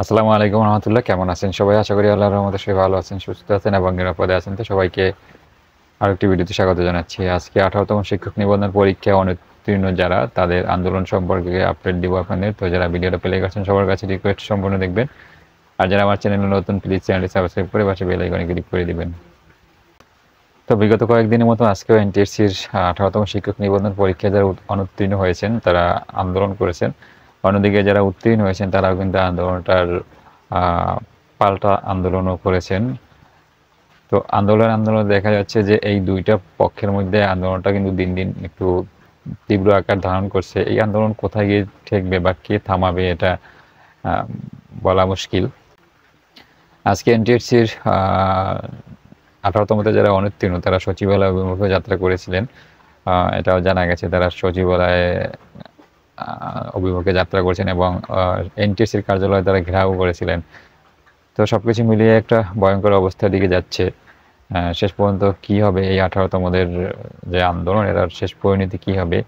আসসালামু আলাইকুম রহমতুল্লাহ। কেমন আছেন সবাই? আশা করি আল্লাহর রহমতে সবাই ভালো আছেন, সুস্থ আছেন এবং নিরাপদে আছেন। তো সবাইকে আরেকটি ভিডিওতে স্বাগত জানাচ্ছি। আজকে 18তম শিক্ষক নিবন্ধন পরীক্ষায় অনুত্তীর্ণ যারা, তাদের আন্দোলন সম্পর্কে আপডেট দিব আপনাদের। তো যারা ভিডিওটা প্লে করছেন সবার কাছে রিকোয়েস্ট সম্পূর্ণ দেখবেন। আর যারা আমার চ্যানেলে নতুন, প্লিজ চ্যানেলটি সাবস্ক্রাইব করে পাশে বেল আইকনে ক্লিক করে দিবেন। তো বিগত কয়েকদিনের মতো আজকেও এনটিএসসির 18তম শিক্ষক নিবন্ধন পরীক্ষায় যারা অনুত্তীর্ণ হয়েছেন তারা আন্দোলন করেছেন। অন্যদিকে যারা উত্তীর্ণ হয়েছেন তারাও কিন্তু আন্দোলনটার পাল্টা আন্দোলনও করেছেন। তো আন্দোলন দেখা যাচ্ছে যে এই দুইটা পক্ষের মধ্যে আন্দোলনটা কিন্তু দিন দিন একটু তীব্র আকার ধারণ করছে। এই আন্দোলন কোথায় গিয়ে ঠেকবে বা কে থামাবে এটা বলা মুশকিল। আজকে এনটিএসসির 18তমতে যারা অনুত্তীর্ণ তারা সচিবালয় অভিমুখে যাত্রা করেছিলেন। এটাও জানা গেছে তারা সচিবালয়ে অভিমুখে যাত্রা করেছেন এবং এনটিএসসির কার্যালয়ে তারা ঘেরাও করেছিলেন। তো সবকিছু মিলিয়ে একটা ভয়ঙ্কর অবস্থার দিকে যাচ্ছে। শেষ পর্যন্ত কি হবে এই 18তমদের যে আন্দোলন, এটার শেষ পরিণতি কি হবে?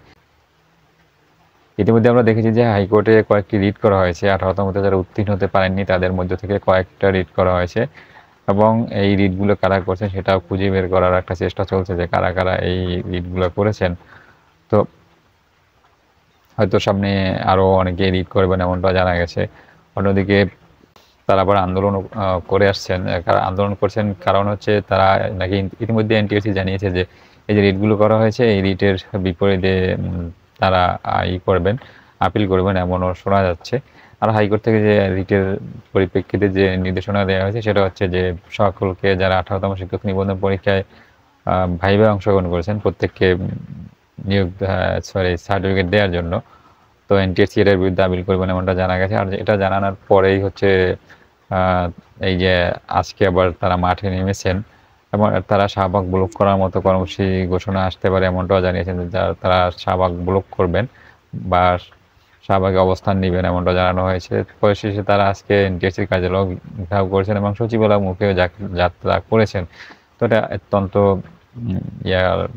ইতিমধ্যে আমরা দেখেছি যে হাইকোর্টে কয়েকটি রিট করা হয়েছে। 18তমতে যারা উত্তীর্ণ হতে পারেননি তাদের মধ্য থেকে কয়েকটা রিট করা হয়েছে এবং এই রিটগুলো কারা করছেন সেটাও খুঁজে বের করার একটা চেষ্টা চলছে যে কারা কারা এই রিটগুলো করেছেন। তো হয়তো সামনে আরও অনেকে রিট করবেন এমনটা জানা গেছে। অন্যদিকে তারা আবার আন্দোলন করে আসছেন। আন্দোলন করছেন কারণ হচ্ছে তারা নাকি ইতিমধ্যে এনটিএসসি জানিয়েছে যে এই যে রিটগুলো করা হয়েছে এই রিটের বিপরীতে তারা করবেন, আপিল করবেন এমনও শোনা যাচ্ছে। আর হাইকোর্ট থেকে যে রিটের পরিপ্রেক্ষিতে যে নির্দেশনা দেওয়া হয়েছে সেটা হচ্ছে যে সকলকে যারা 18তম শিক্ষক নিবন্ধন পরীক্ষায় ভাইভায় অংশগ্রহণ করেছেন প্রত্যেককে সার্টিফিকেট দেওয়ার জন্য। তো এনটিএসসি এর বিরুদ্ধে আপিল করবেন এমনটা জানা গেছে। আর এটা জানানোর পরেই হচ্ছে এই যে আজকে আবার তারা মাঠে নেমেছেন এবং তারা শাহবাগ ব্লক করার মতো কর্মসূচি ঘোষণা আসতে পারে এমনটাও জানিয়েছেন যে তারা শাহবাগ ব্লক করবেন বা শাহবাগে অবস্থান নেবেন এমনটা জানানো হয়েছে। পরিশেষে তারা আজকে এনটিএসসির কার্যালয় ঘেরাও করেছেন এবং সচিবালয় মুখেও যাত্রা করেছেন। তো এটা অত্যন্ত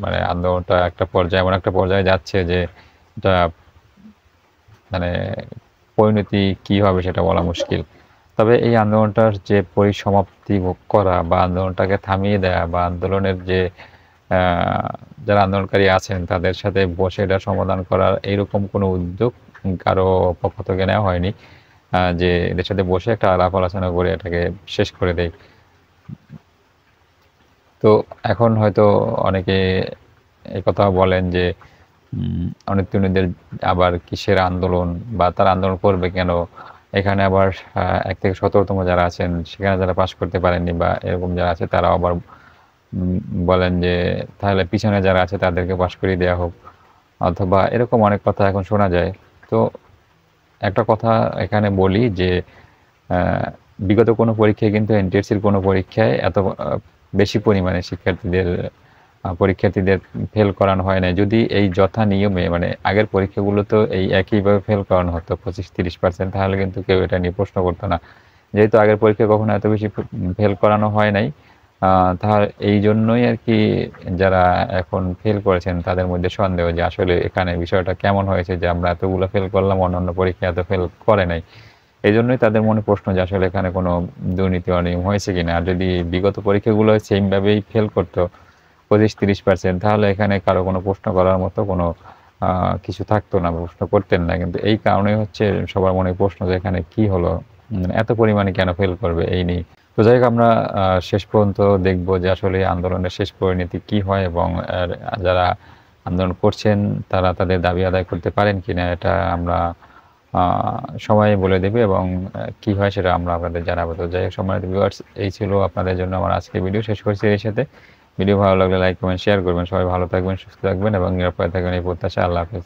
মানে আন্দোলনটা এমন একটা পর্যায়ে যাচ্ছে যে এটা মানে পরিণতি কি হবে সেটা বলা মুশকিল। তবে এই আন্দোলনটার যে পরিসমাপ্তি করা বা আন্দোলনটাকে থামিয়ে দেয়া বা আন্দোলনের যে যারা আন্দোলনকারী আছেন তাদের সাথে বসে এটা সমাধান করার এইরকম কোনো উদ্যোগ কারো পক্ষ থেকে নেওয়া হয়নি যে এদের সাথে বসে একটা আলাপ আলোচনা করে এটাকে শেষ করে দেয়। তো এখন হয়তো অনেকে একথা বলেন যে অনুত্তীর্ণদের আবার কিসের আন্দোলন বা তারা আন্দোলন করবে কেন? এখানে আবার ১ থেকে ১৭তম যারা আছেন সেখানে যারা পাস করতে পারেননি বা এরকম যারা আছে তারাও আবার বলেন যে তাহলে পিছনে যারা আছে তাদেরকে পাস করিয়ে দেওয়া হোক, অথবা এরকম অনেক কথা এখন শোনা যায়। তো একটা কথা এখানে বলি যে বিগত কোনো পরীক্ষায় কিন্তু এনটিএসসির কোনো পরীক্ষায় এত বেশি পরিমাণে পরীক্ষার্থীদের ফেল করানো হয় নাই। যদি এই যথা নিয়মে মানে আগের পরীক্ষাগুলো তো এই একইভাবে ফেল করানো হতো 25-30%, তাহলে কিন্তু কেউ এটা নিয়ে প্রশ্ন করতো না। যেহেতু আগের পরীক্ষায় কখনো এত বেশি ফেল করানো হয় নাই, তাহলে এই জন্যই আরকি যারা এখন ফেল করেছেন তাদের মধ্যে সন্দেহ যে আসলে এখানে বিষয়টা কেমন হয়েছে যে আমরা এতগুলো ফেল করলাম, অন্যান্য পরীক্ষায় এত ফেল করে নাই। এজন্যই তাদের মনে প্রশ্ন যে আসলে এখানে কোনো দুর্নীতি অনিয়ম হয়েছে কিনা। আর যদি বিগত পরীক্ষাগুলো সেম ভাবেই ফেল করতো 25-30%, তাহলে এখানে কারো কোনো প্রশ্ন করার মতো কোনো কিছু থাকতো না, প্রশ্ন করতেন না। কিন্তু এই কারণেই হচ্ছে সবার মনে প্রশ্ন যে এখানে কি হলো? এত পরিমাণে কেন ফেল করবে এই নিয়ে। তো যাই হোক আমরা শেষ পর্যন্ত দেখব যে আসলে আন্দোলনের শেষ পরিণতি কি হয় এবং যারা আন্দোলন করছেন তারা তাদের দাবি আদায় করতে পারেন কিনা এটা আমরা সময় বলে দেবে এবং কি হয় সেটা আমরা আপনাদের জানাবো। তো যাই হোক সম্মানিত ভিউয়ার্স, এই ছিল আপনাদের জন্য আমার আজকের ভিডিও। শেষ করছি এর সাথে। ভিডিও ভালো লাগলে লাইক, কমেন্ট, শেয়ার করবেন। সবাই ভালো থাকবেন, সুস্থ থাকবেন এবং নিরাপদে থাকবেন এই প্রত্যাশা। আল্লাহ হাফেজ।